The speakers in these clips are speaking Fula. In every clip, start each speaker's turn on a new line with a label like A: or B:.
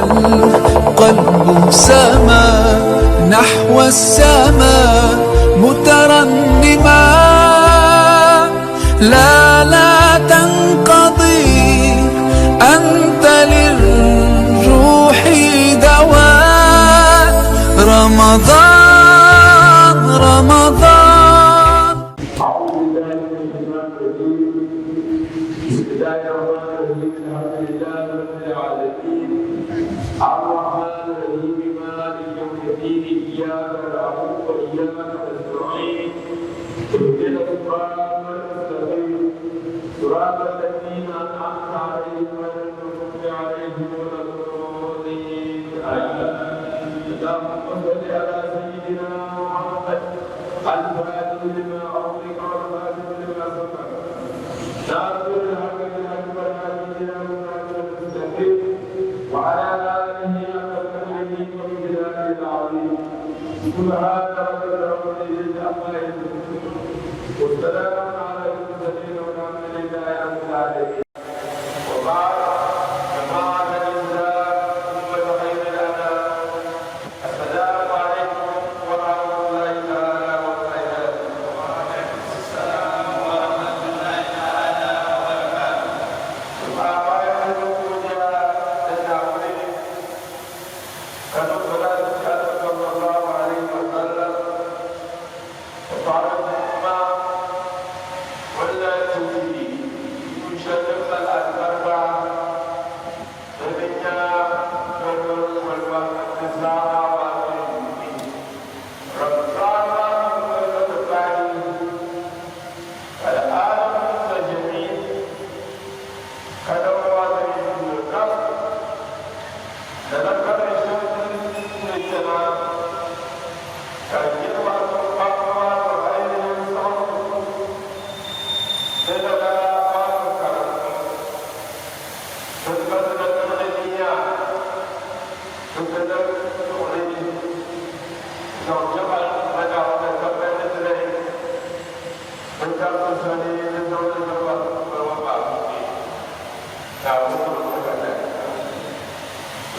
A: والقلب سما نحو السماء مترنما. لا تنقضي، أنت للروح دواء. رمضان رمضان.
B: أعوذ بالله من الشيطان الرجيم. بسم الله الرحمن الرحيم. الحمد لله رب العالمين الرحمن الرحيم مالك يوم الدين. إياك نعبد وإياك نستعين. اهدنا الصراط المستقيم صراط الذين أنعمت عليهم غير المغضوب عليهم ولا الضالين. اللهم صل على سيدنا محمد الفاتح لما أغلق والخاتم لما سبق ناصر الحق بالحق والهادي إلى صراط المستقيم وعلى آله حق قدره ومقداره العظيم. سبحان ربك رب العزة عما يصفون والسلام على المرسلين والحمد لله رب العالمين. وبعد جماعة الإسلام أمة خير الأنام، السلام عليكم ورحمة الله تعالى وبركاته. وعليكم السلام ورحمة الله تعالى وبركاته. سبحان الله تدعوني كنقول صلى الله عليه وسلم وقال الإمام ولا تؤذي يشرف الأربعة فمنها نور والوقت الزهرة والمؤمنين رمضان والمتقين الآن المستجمعين كدوات الكفر تذكر الشمس الجنان كالجنوة القمر وغير الصوت تتلاقى الكرم تتبدل الدنيا تتبدل الدنيا زوجها المدعو تكبر الدنيا تتبدل سنين زوجها والوباء تعود الكبر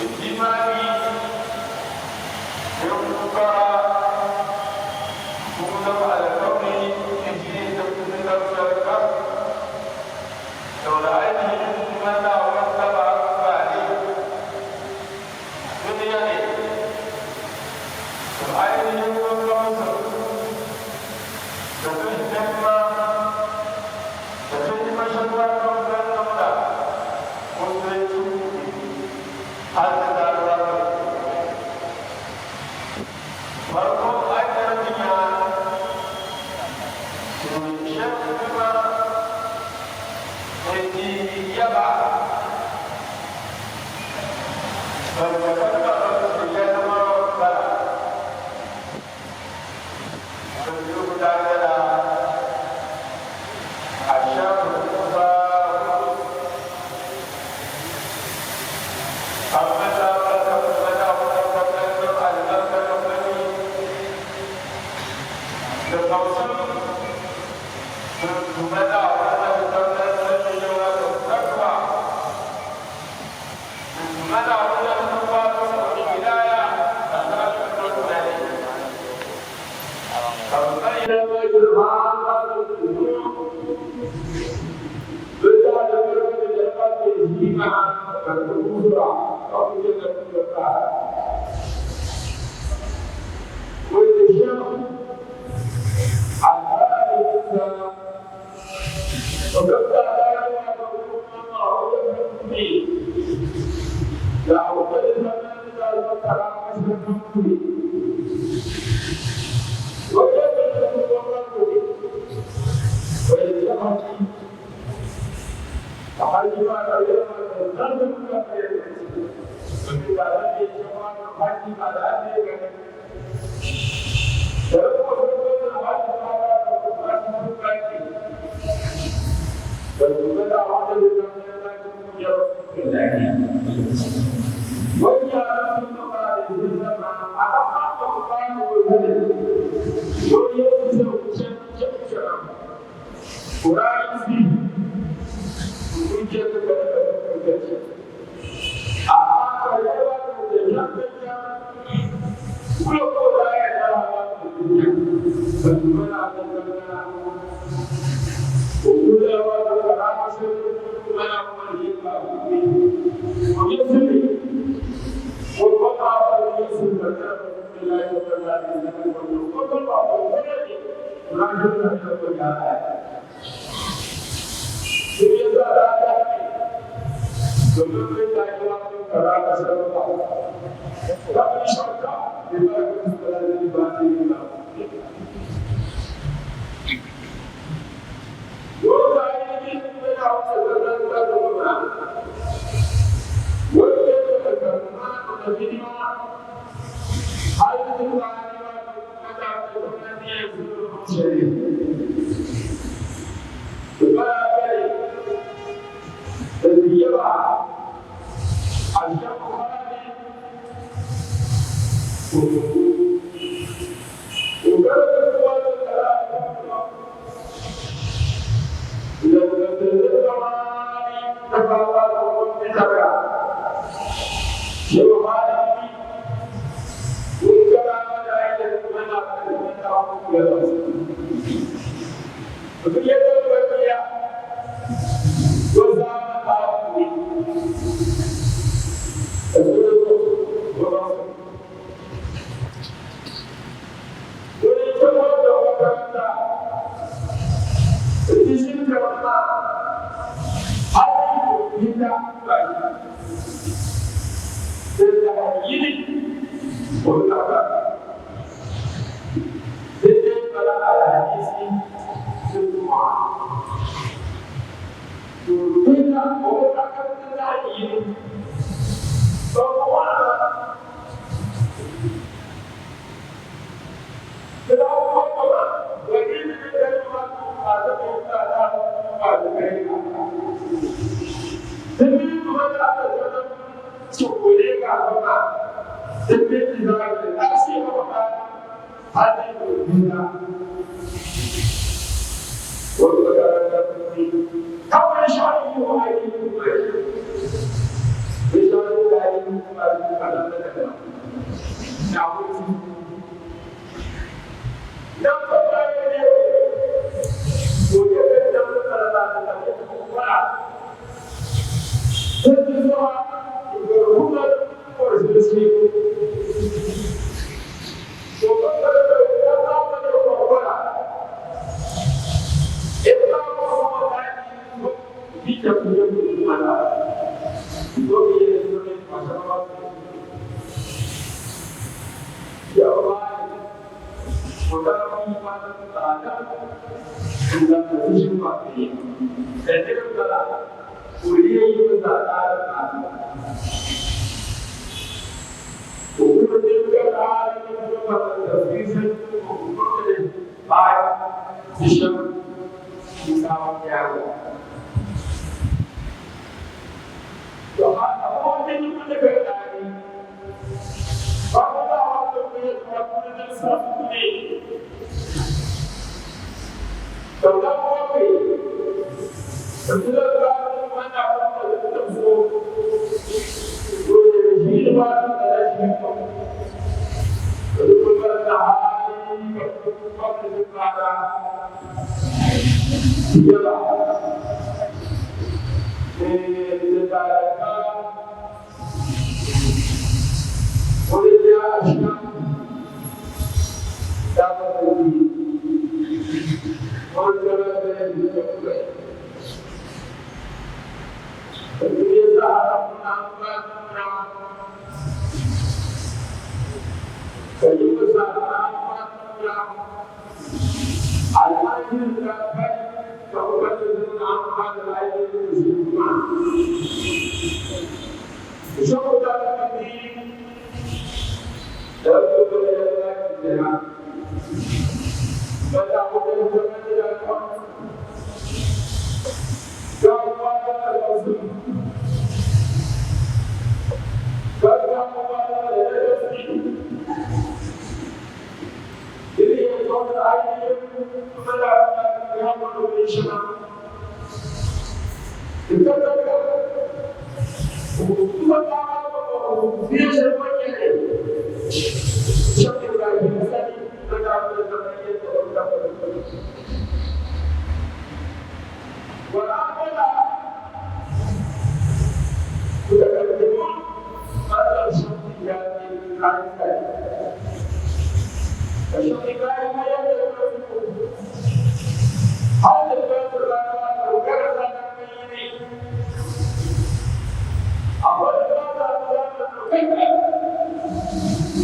B: الدماغي يبقى مولو على كونه يجري تبتدي الشركة لو رأيته يتمنى واتبع بعدين دنيا ليه رأيته يبقى مصر تتجمع شكرا ربنا نمنا قلت هذا دارنا مرحوم أجر الدنيا شيخ بما التي يبع فالمكتبة الرسولية ما وقتها فاليوم دعنا الشيخ موسى Apa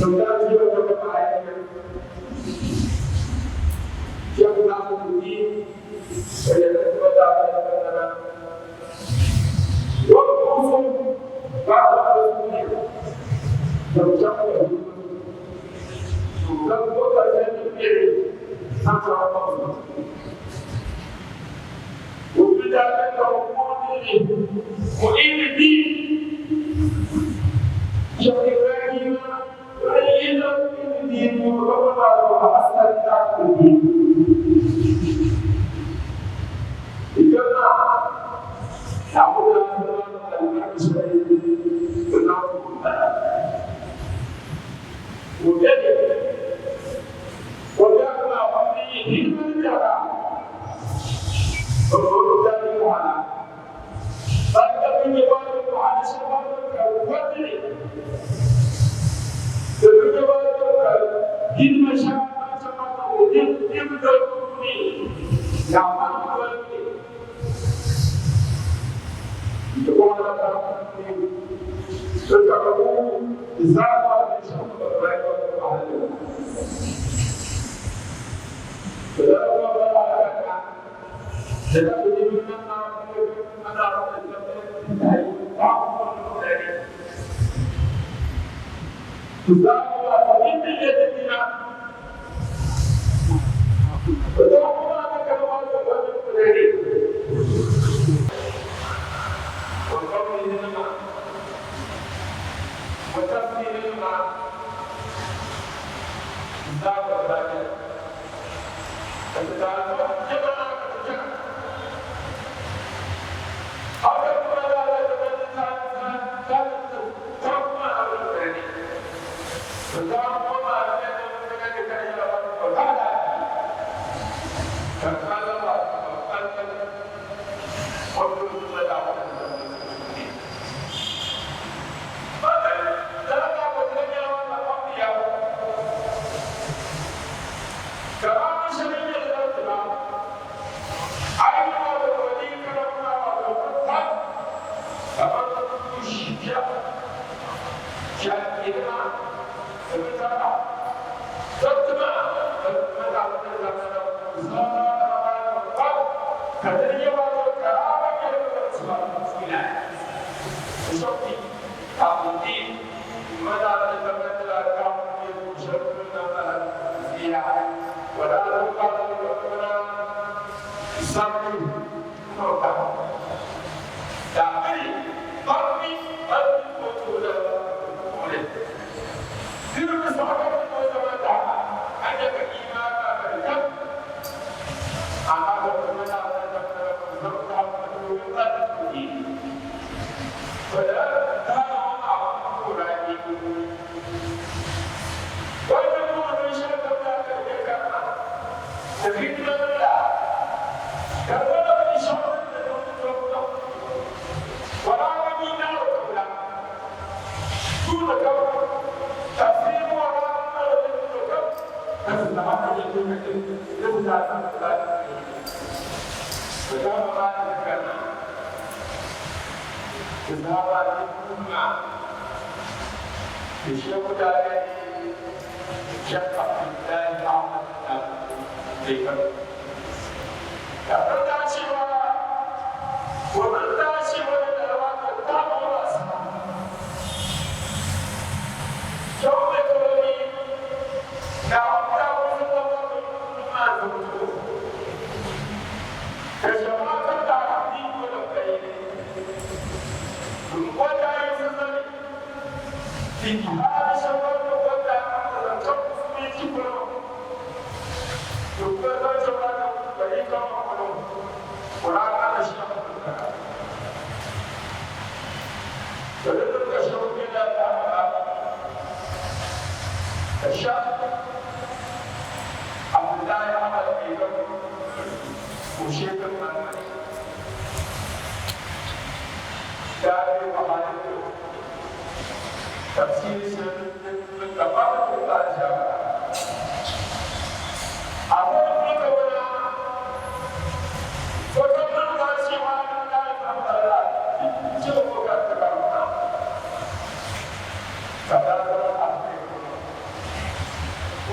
B: Sometimes you don't know why you have to believe when you look at that. What also God has done here? The chapter the book has been period. That's our problem. We got to go for any deed. Jadi kita ini beberapa asal tak ini. Karena aku dah melakukan sesuatu benar. Kemudian apa ini cara berurusan di mana? Tapi menjawab Tuhan sebab buat ini. Kedua ini masyarakat macam dia betul ini. Yang mana ini? Itu orang ini. Sekarang zaman ini berlaku ada. Berlaku ada. Jadi begini ada Tuhan ini dia tidak. Betul apa kalau orang berdiri? Orang ini nama, macam ini nama, kita berada. Kita jangan kerja. Ada berada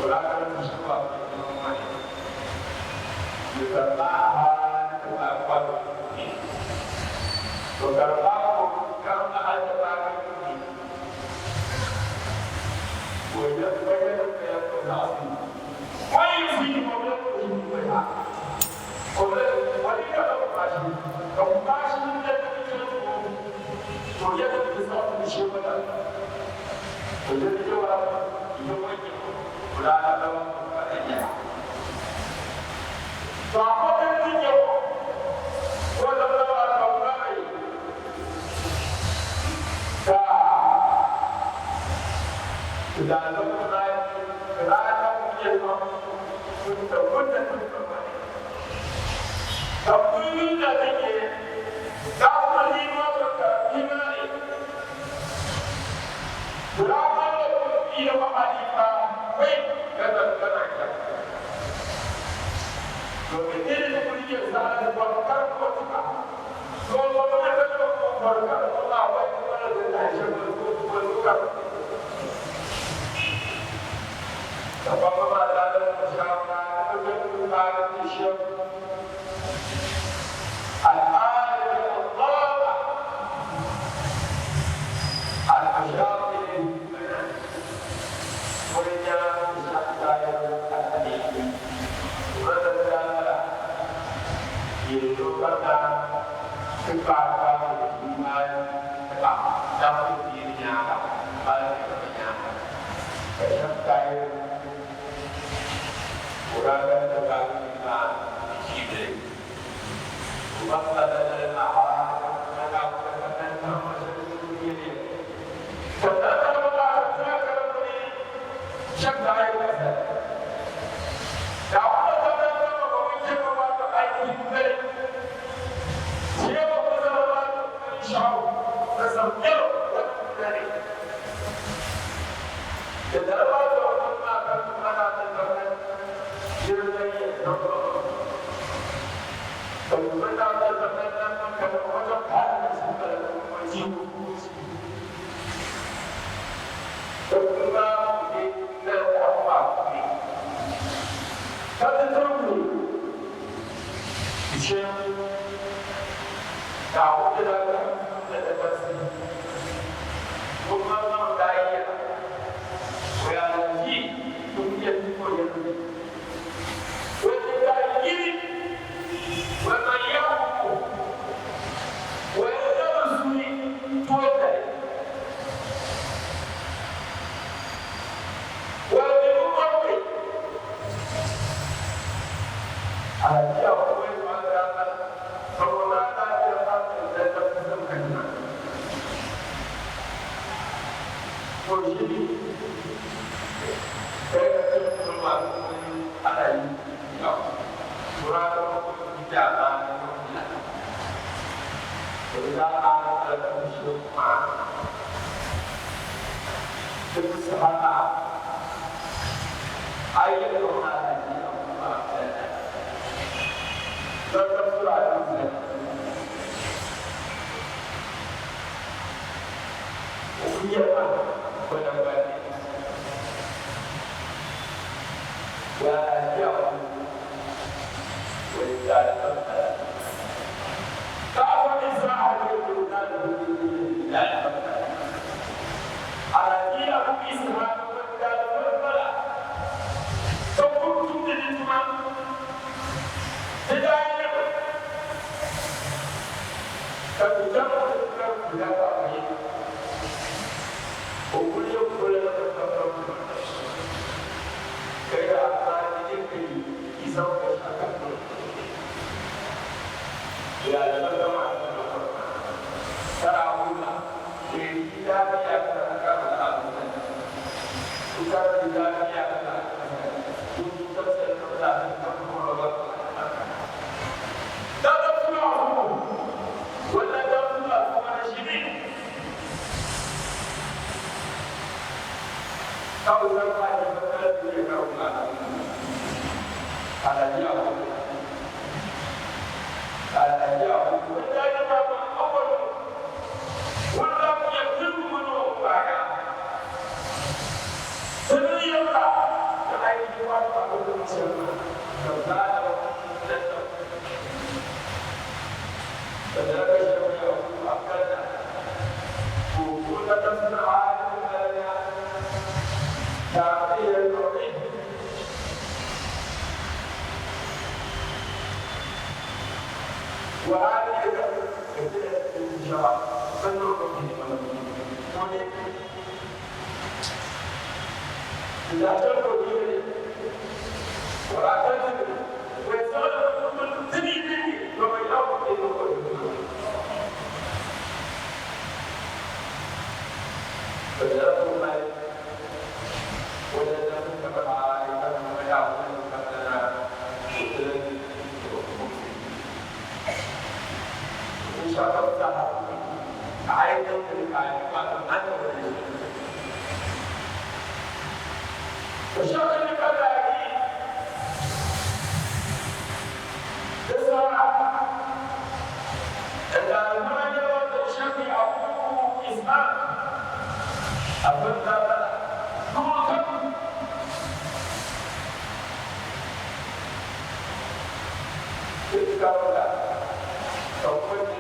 B: ولا كان تشوف يتبعها تبعها وكرباء كرم أحد تبعها ويجب أن يكون ويزيد ويزيد بها ولك أبقاشي أبقاشي من الذي ويجب بصوت الشيطان ويجب يوم ولا أدوى فأيها فأخذ الدنيا ولا أدوى كونامي إذا لم كراية يجب كنت تقول لك دعوة الإيمان إيماني دعوة إلى وحديثا وين كذا وكثير من الناس يفكر وتفكر والله ما يفكر الله وين ولا يشوف فبما لا نشاء نجد ما نشاء الآية الله المشاكل ورجال الشتايا الحديث ورجال يلوكنا كبارا الإيمان دعوة ديننا بارك الله الشتايا ورجال الإيمان جيبه وبطل المعارك فتذكر الله تذكرني شد على الأسد دعوة تذكر ومن شر ما تقعد البيت سيما قدر الله من شعور تسميره وتذكره تدربات وقلنا كما تذكرنا يرضي ربنا فالمتع تذكرنا كما وجب هذا الاسم وجيب فالله إلا أخبار فتتركني بشيء دعوة إلى التفسير ثم الله داعية ويعلمي ثم يتم ويتم ويتم ومن يحكم ويتمسني توتر على جاء وين ما كان فما كان يقال لا تقسم كنا وجدي كيف تقول على يوم مراد جاء وإذا أردت أن تشوف معه الصحابة أيضا هذه لا تقصر على المسلم وإياها ونبات وأجاء ولذلك تعرف إسراء ذلك على دين أبو إسراء فكنتم تجدون هداية فبجمع الكلام لا تعطيه وكل يوم كل يوم كي أعطاني ذكري يسوق الشكل يا لما تراونا لكتابي أكثر وكان كتابي أكثر Kau sama ada betul dia kau nak. Ada jauh. Ada jauh. Ada apa awal. Walau yang dulu menolak. Sendiri tak. Yang إذا كانوا يجري ولا تجري ويسألوا من تريدني وما يأخذ إنه فجاءوا معي وجدهم كما عليهم وما يأخذ كما إن شاء الله تعالى عايزين وشغل البلاغي تسعى إذا ما جرى الشفيع أبوه إسحاق أبدا نوكا تذكرنا توقيت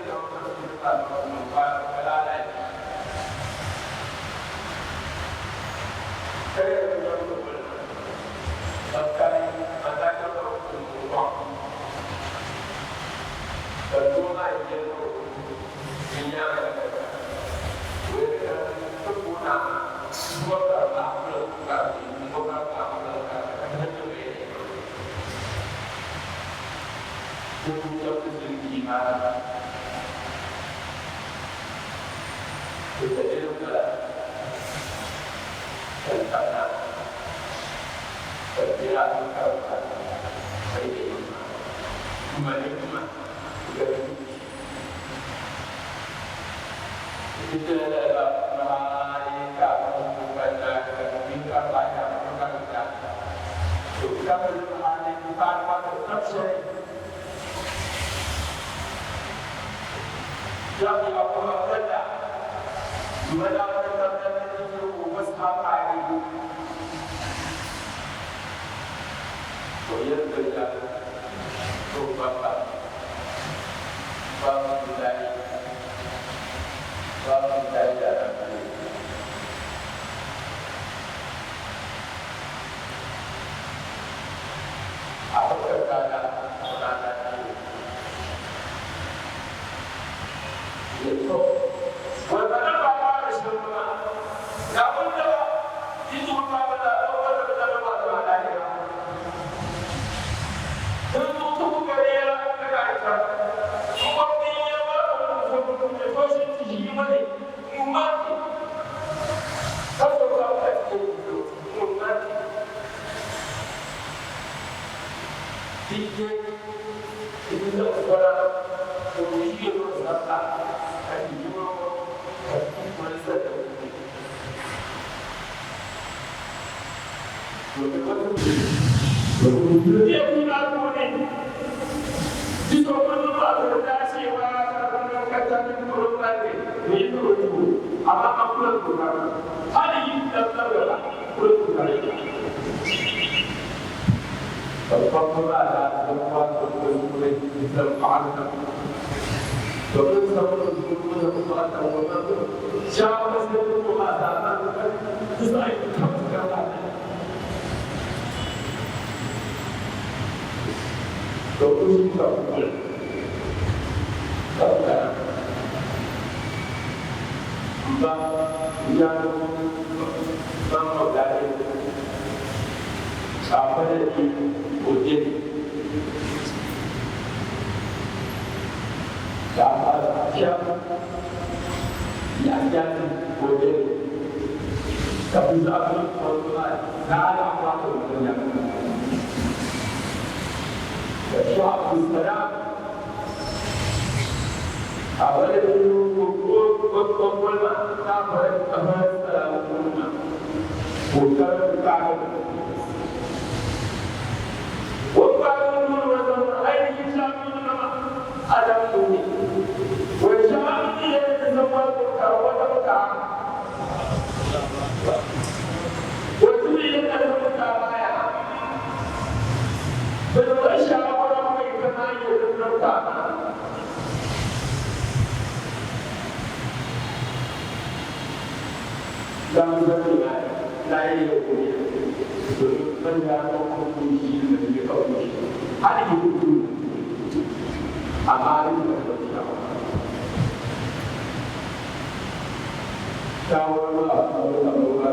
C: Kalau Allah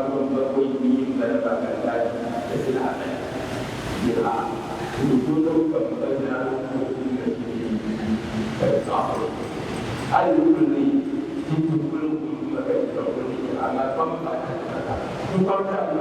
C: berbuat ini pada
B: يقولون كمثلنا هل يقول لي تقول لي على فم تقول لي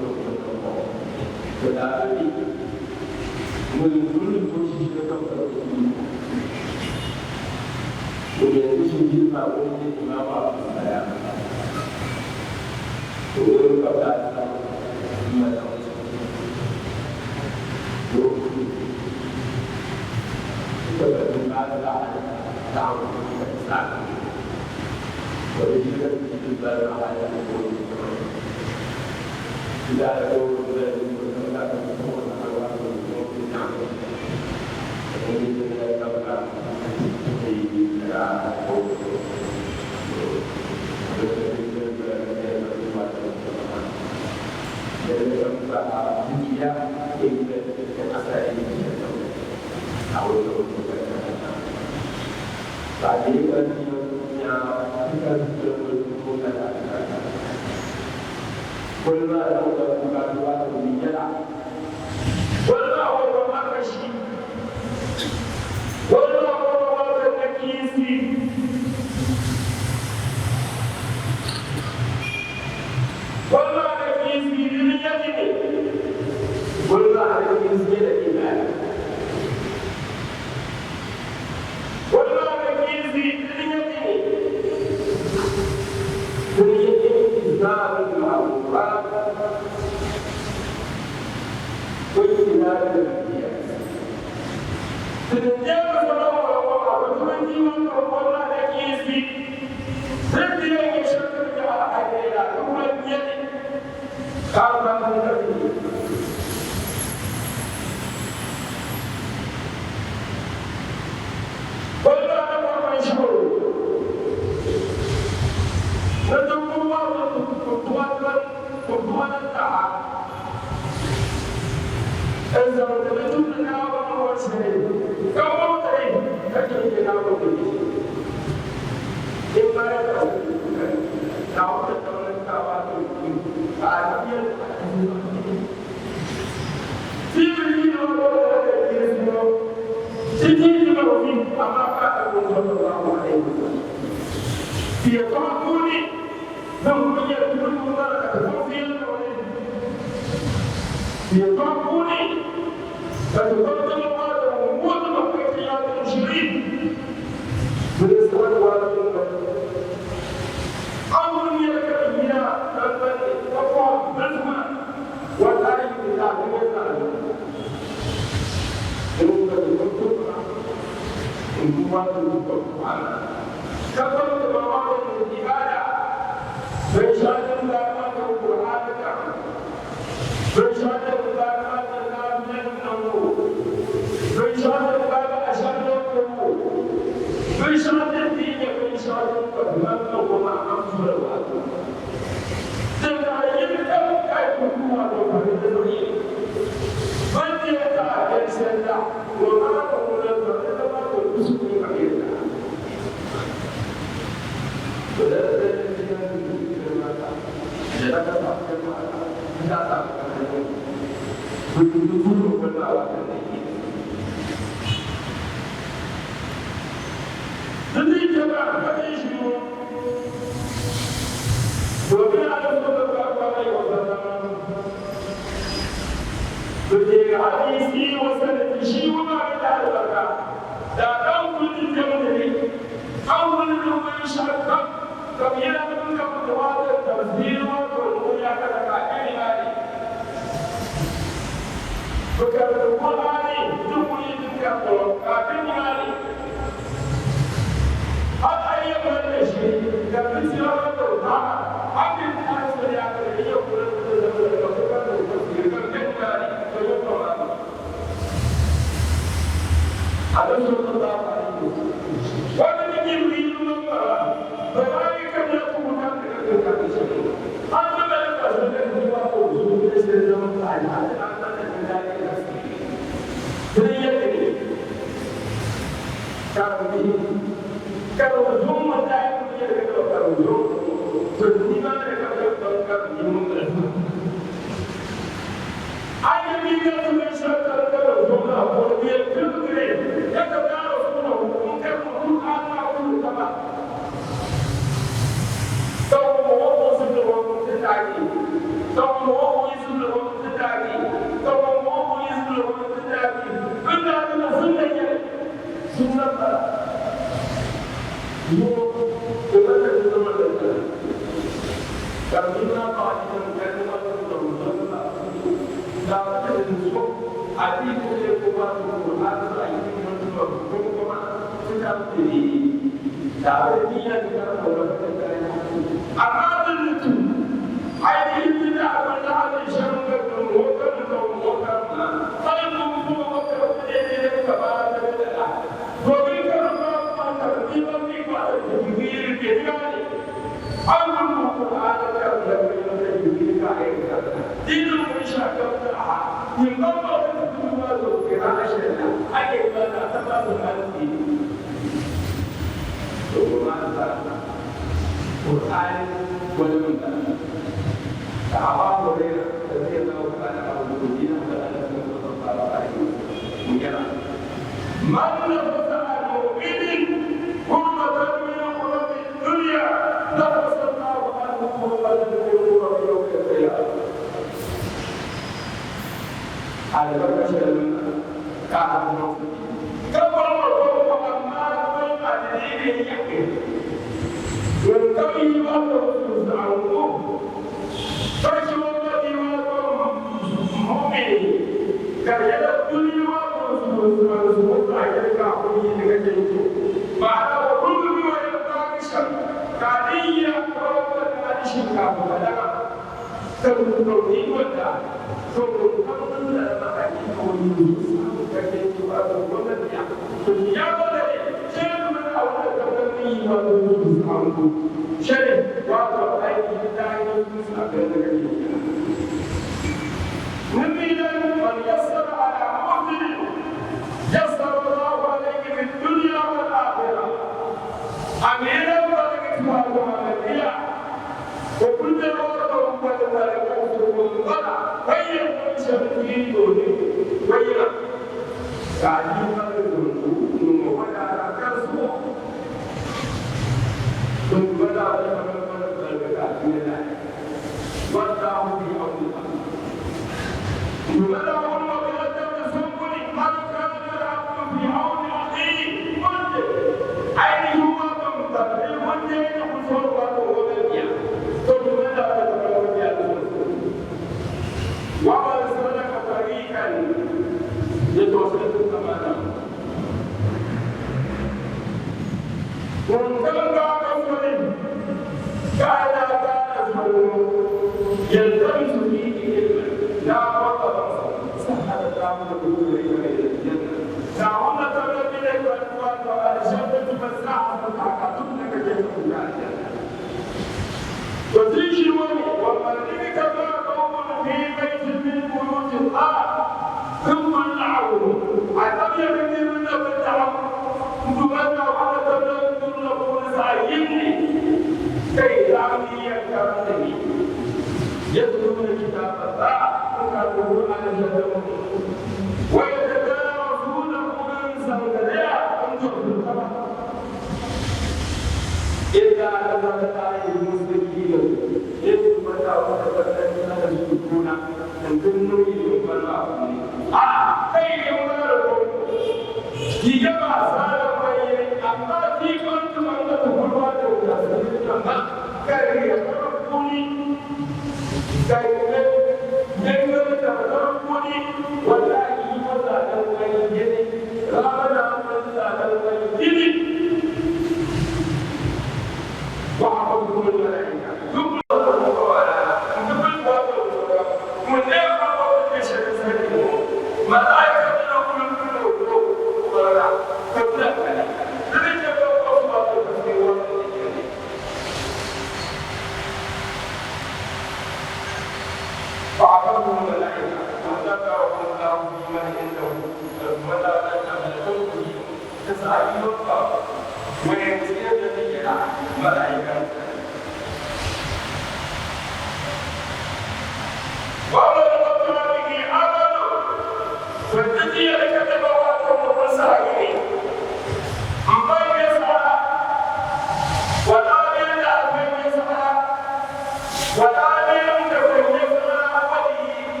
B: ولا يمكن يفعل أوله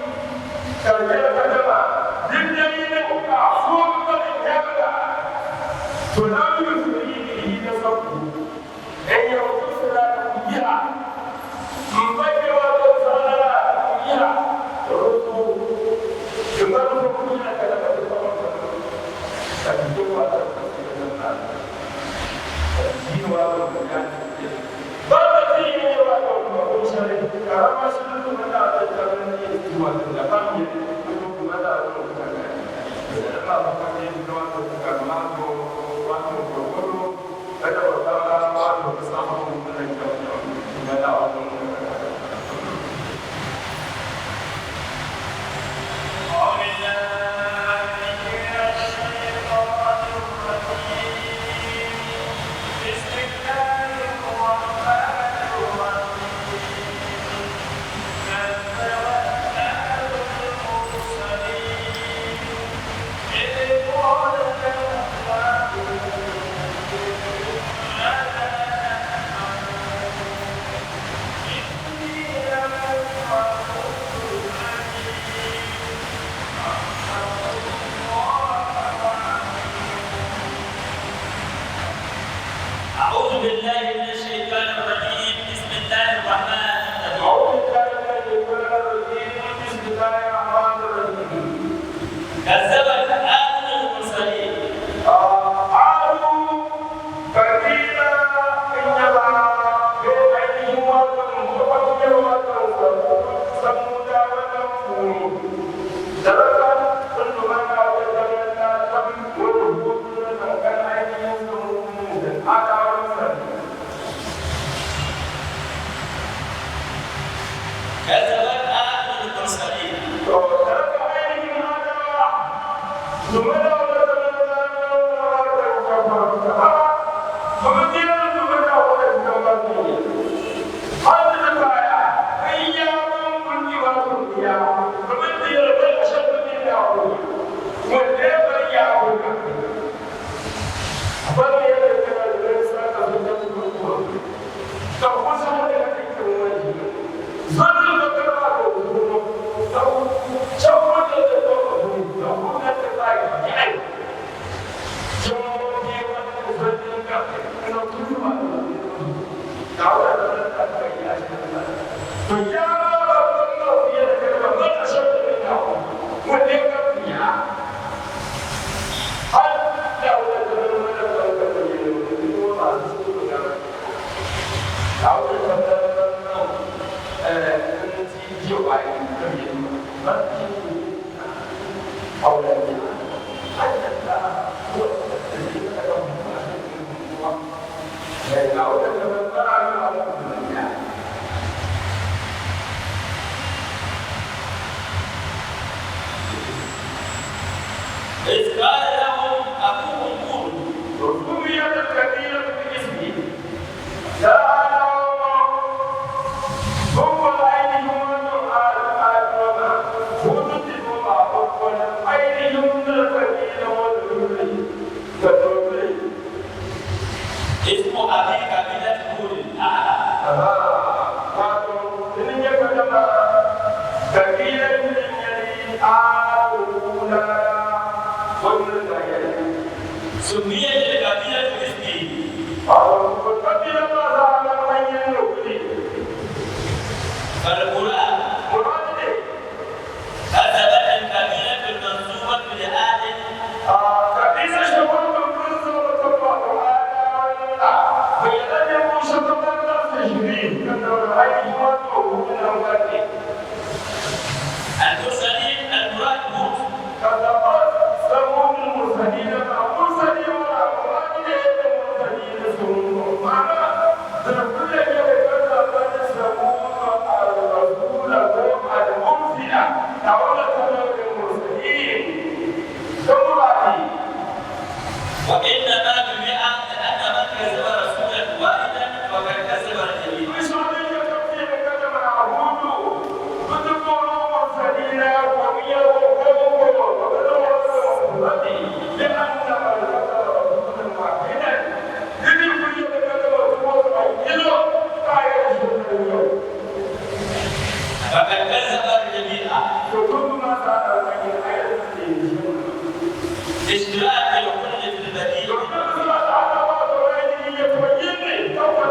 B: كالجبل بالدليل معصوم بالجبل تنام به نصبه أن يوصل بها من بين وتصل بها ترده يمر بها كلمة وكل ما سأل من الحياة
C: اشتراك الكل في البديل
B: وكل ما سأل الله ويجي يتوجدني توكل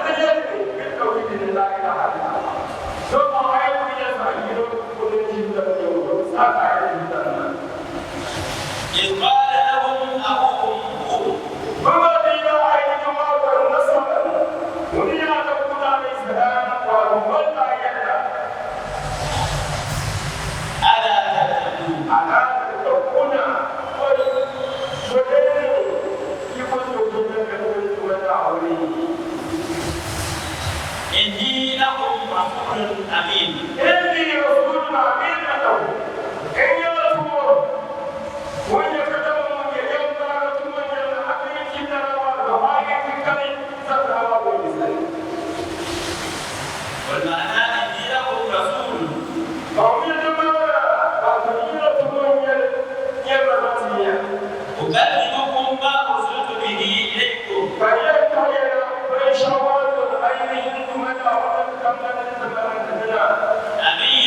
B: تجدني بالتوحيد لا إله إلا الله ثم عيب يسعى كل جدا يوم سأل
C: إذ قال لهم أبوهم
B: وما فينا عين جماعة النصر ونيا تقول عليه السلام ولا يدا
C: ألا تتقون
B: على تقول ودين يكون يوجد ودعوني
C: إني لكم رسول أمين
B: إني رسول أمين لكم إني رسول وإن كتبوا يوم رسول أمين جدا وهاي في كلمة سبحانه وتعالى
C: والمعنى إني لكم رسول أبلغكم ما أرسلت به إليكم أمين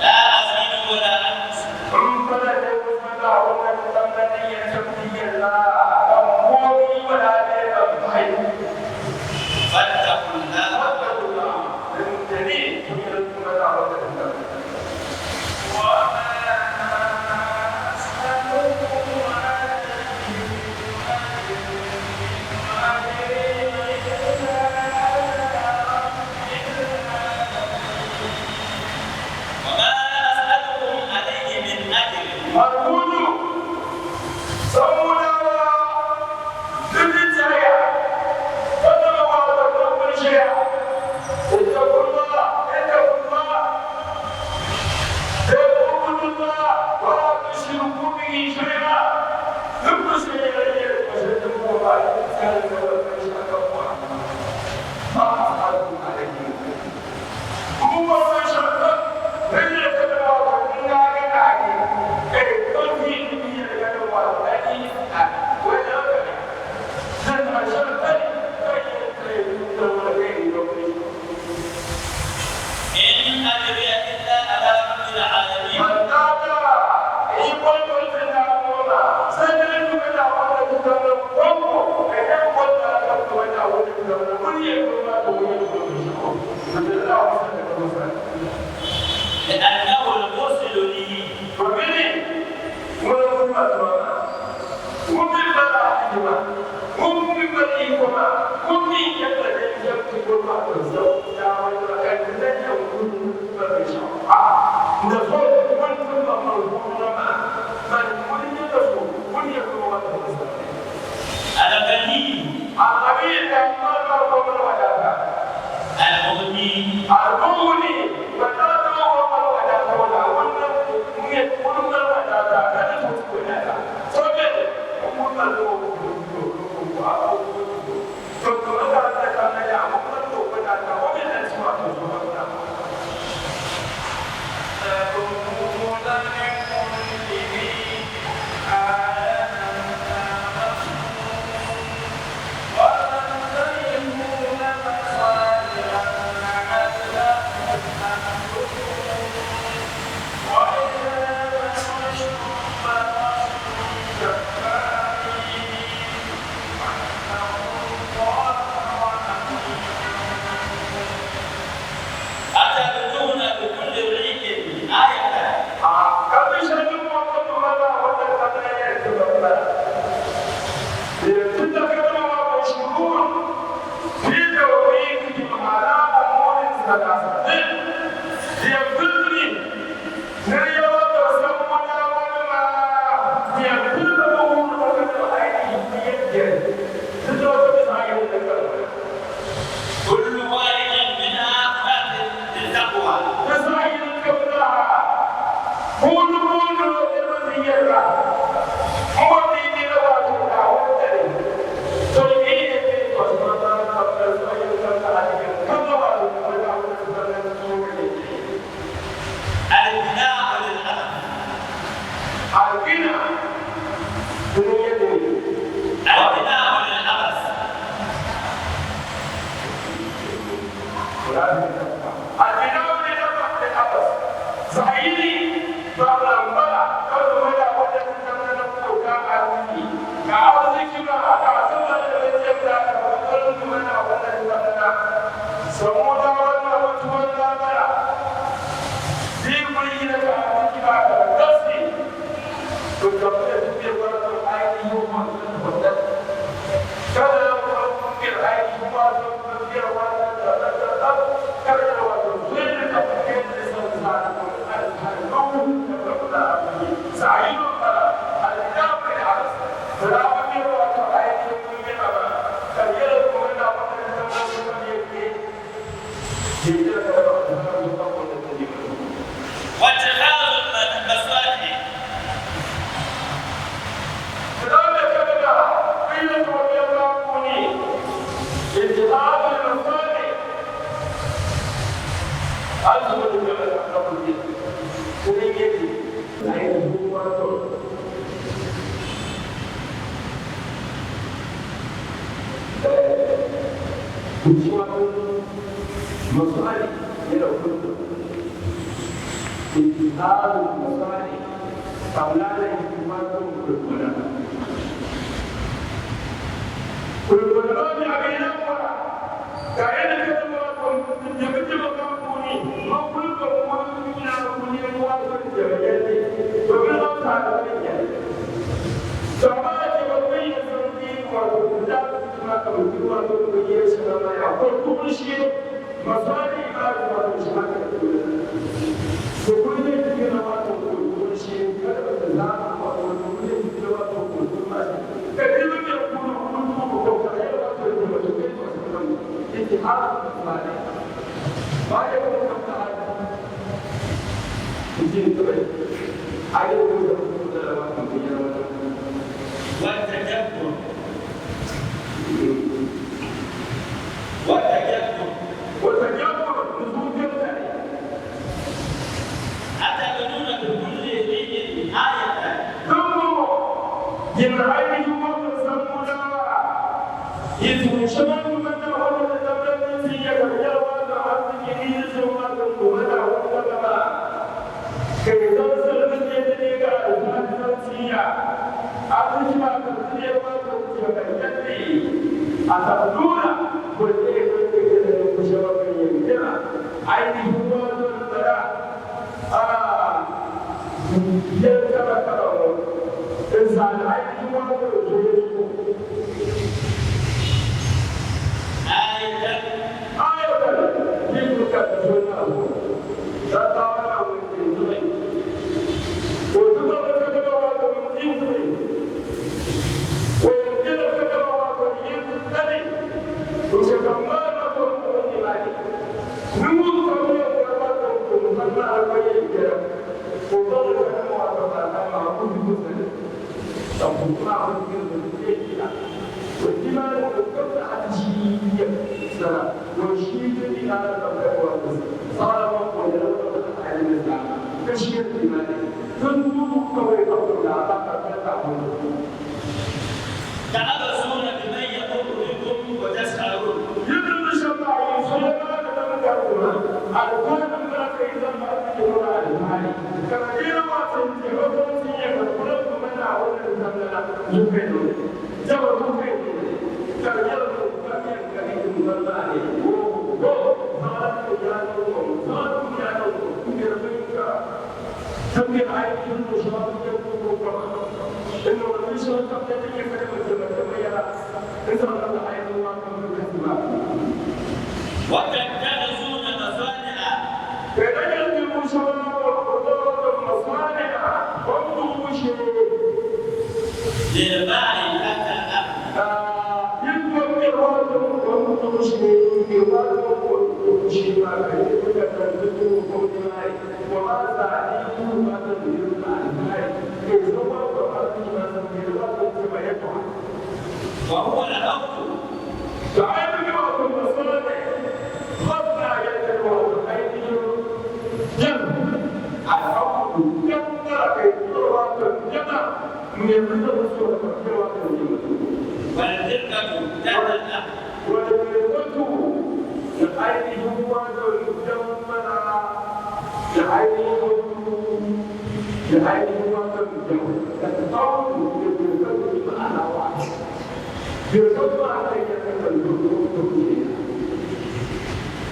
C: لا أزيد ولا أنقص فاتقوا الله وما أسألكم عليه من أجر إن أجري إلا على رب العالمين لأنه المرسل لي الغني المغني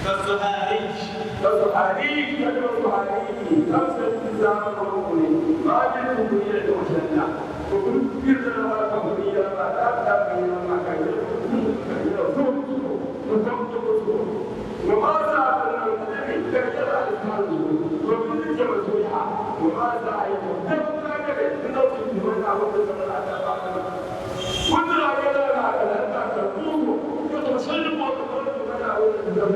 C: والزهاري
B: والزهاري كلمة الزهاري خمسة التزام الركن راجل كبير وشنا وكل كبير لما كبير ما تبدأ من ما كان يصوم وماذا النبي كرجل الإسلام وكل جمع سويها وماذا أيضا تبقى كذا نوصل من أول سنة كل راجل هذا تقوم يتصلب وتقول من أول سنة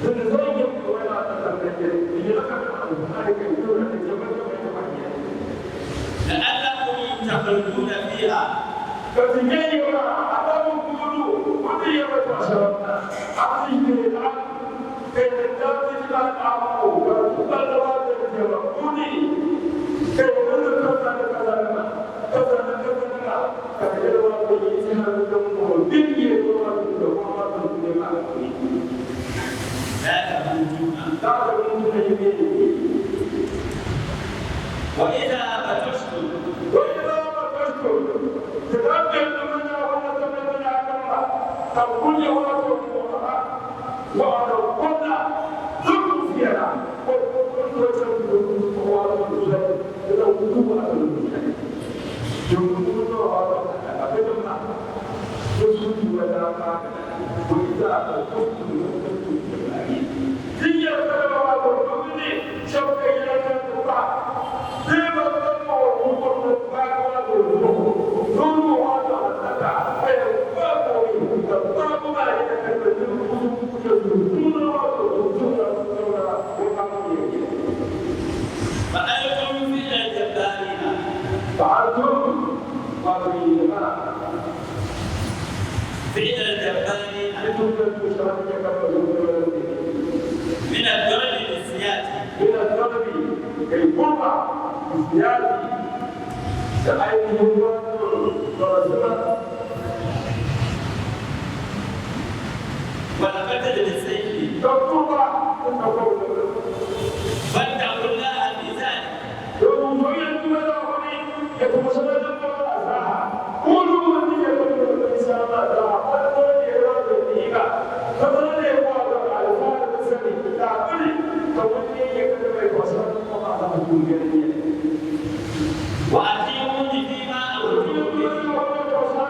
B: تنزل ولا تتمنى يلقى هذا كيلو
C: لعلكم تخرجون فيها
B: فتجي أبو كلو ودي بتشربنا أعطيه لا كي تجعل أبو وتقبل هذا الجوابوني كي نذكر كذا كذا ويجيها الجمهور بيجي وما تنتمي لا تموتون
C: وإذا بطشتم
B: تتبدل من وتتبدل عن تقول وعلى كل ذكر فيها
C: فأنتم في الجبارين
B: فعلتم
C: في الجبارين من الدرج للسياسة
B: من الضرب القربة الزيادة كأيهم ورسولة
C: والقتل للسيف
B: تقربة
C: فاتقوا الله في ذلك
B: يوم يوم يوم يتمسنا الله أساها قولوا من يقول الإنسان الله قد يراد الإيمان فمن يقول على فارغ السبيل تعبني فمن يقول وصلنا الله على الدنيا
C: وأطيعوني فيما أمرتكم به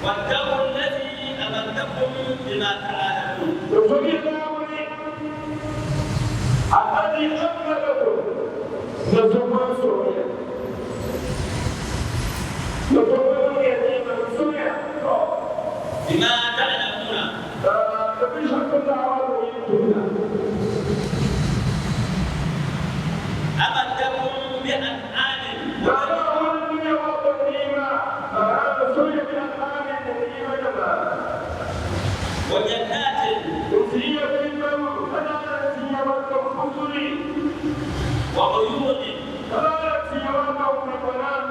C: واتقوا الذي أمدكم بما تعلمون
B: الذي أملككم نزول سوريا نزول يتيما سوريا
C: بما تعلمون
B: نبيش كل عوام يتونا
C: أمدكم بأنعام
B: نراه الدنيا والنعمة سوريا بالأنعام والنعمة
C: وجنات
B: وزينة بالموت فلا زينة والخضر
C: وعيون
B: فلا زينة والبنات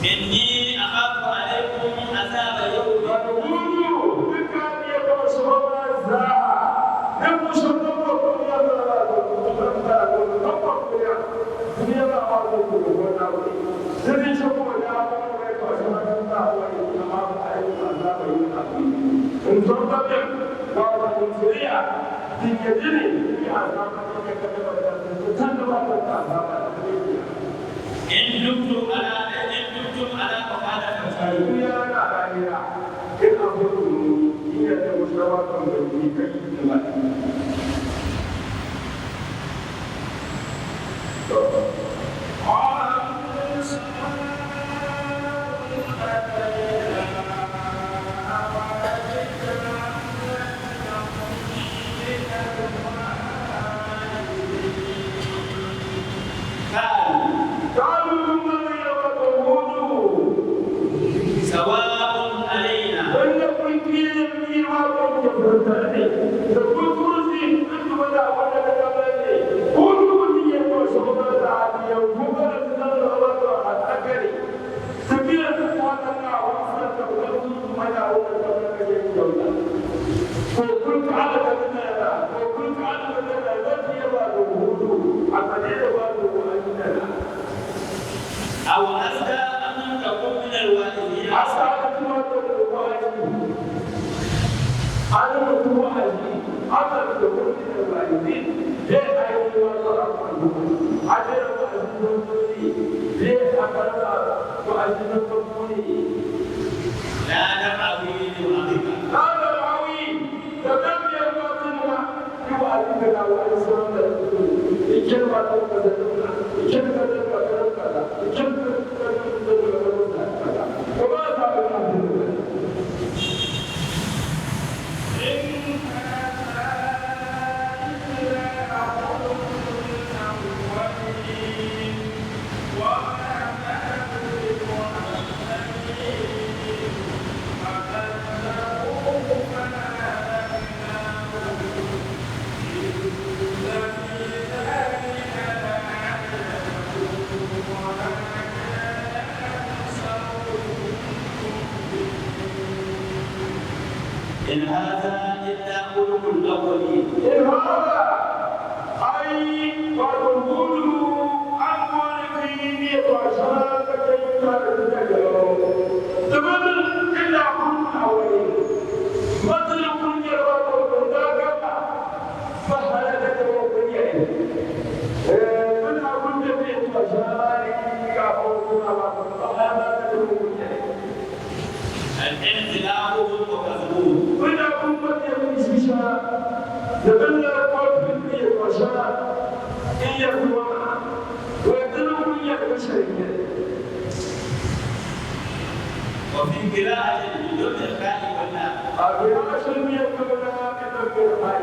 C: إني أخاف عليكم عذاب يوم
B: ونقول بكاد يتوسط الزاهة نمشي نطبق الدنيا لا أعلم الذي شكوا يا انتظر بعض المنزلية في كثير في عذاب
C: إن دمتم على مخالفة
B: الدنيا لا غيرها إن أخذتم هي مشروعة من كي قالوا ثم يقولوا هذا الدخول من الوالدين ليه أيضا وضعوا عجل وأزنوني ليه أقرأ وأزنوني
C: لا نبعوي لعظيما
B: لا نبعوي تدمي الباطنة يوالدنا وأزنوننا الكلمة تنقذنا الكلمة تنقذنا الكلمة تنقذنا وما تعلم
C: إن هذا إلا خلق الأولين.
B: إن هذا أي وتقول أقوال في وشهادة تقول إلا خلق الأولين. مثل كل جواب ذاك فهلكت وبنيه. من أقول في وشهادة
C: الانزلاق وكذبون.
B: وإذا كنت يمشيشا يبلغ قلب في وشاء إن يكون ويتلو من يكشرين.
C: وفي قراءة بدون الخاء واللام.
B: قراءة المية كلها بدون الخاء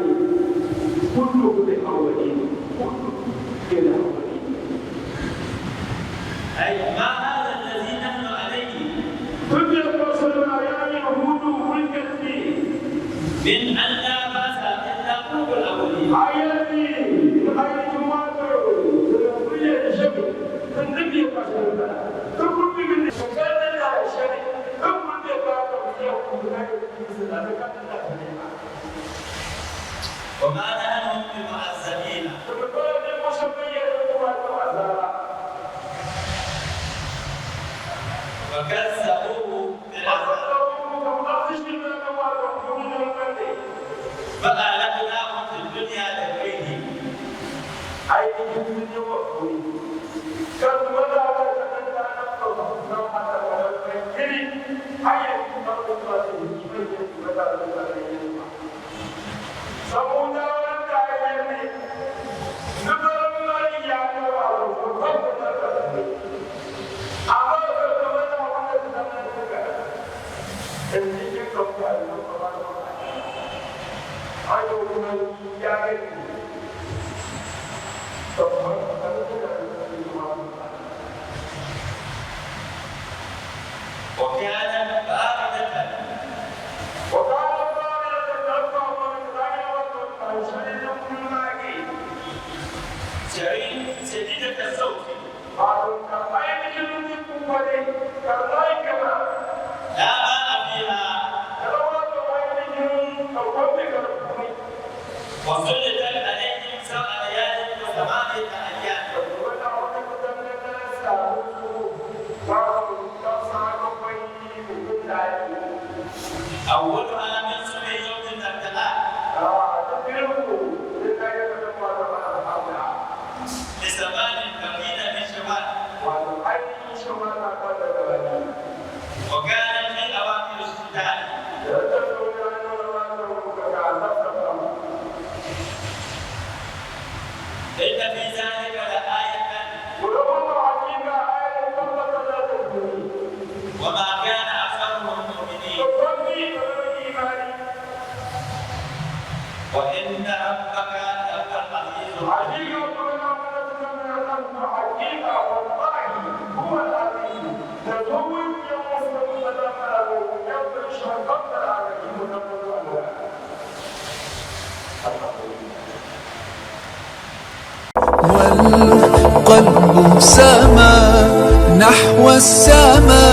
B: كله للأولين كله للأولين.
C: أي ما هذا الذي نحن عليه من أن لا بأس إلا خلق الأولين. وما نحن بمعذبين. وكذبوه بالعذاب فأهلكناهم في الدنيا لغيرهم.
B: أي الدنيا وقوي كم ولا تتنى نفسه حتى ولو كان أي مرة سمودا والتعيين نبر الله يعني وعلى
C: وكانت باردة شديدة الصوت لا ماء فيها وسلطت عليهم 7 ليال و8 أيام. أولها من صبح يوم الثلاث لزمان بقين من شوال وكانت في أواخر الشتاء. إن في ذلك لآية وما كان أكثرهم مؤمنين وإن ربك لهو العزيز الحكيم.
A: والقلب سما نحو السماء.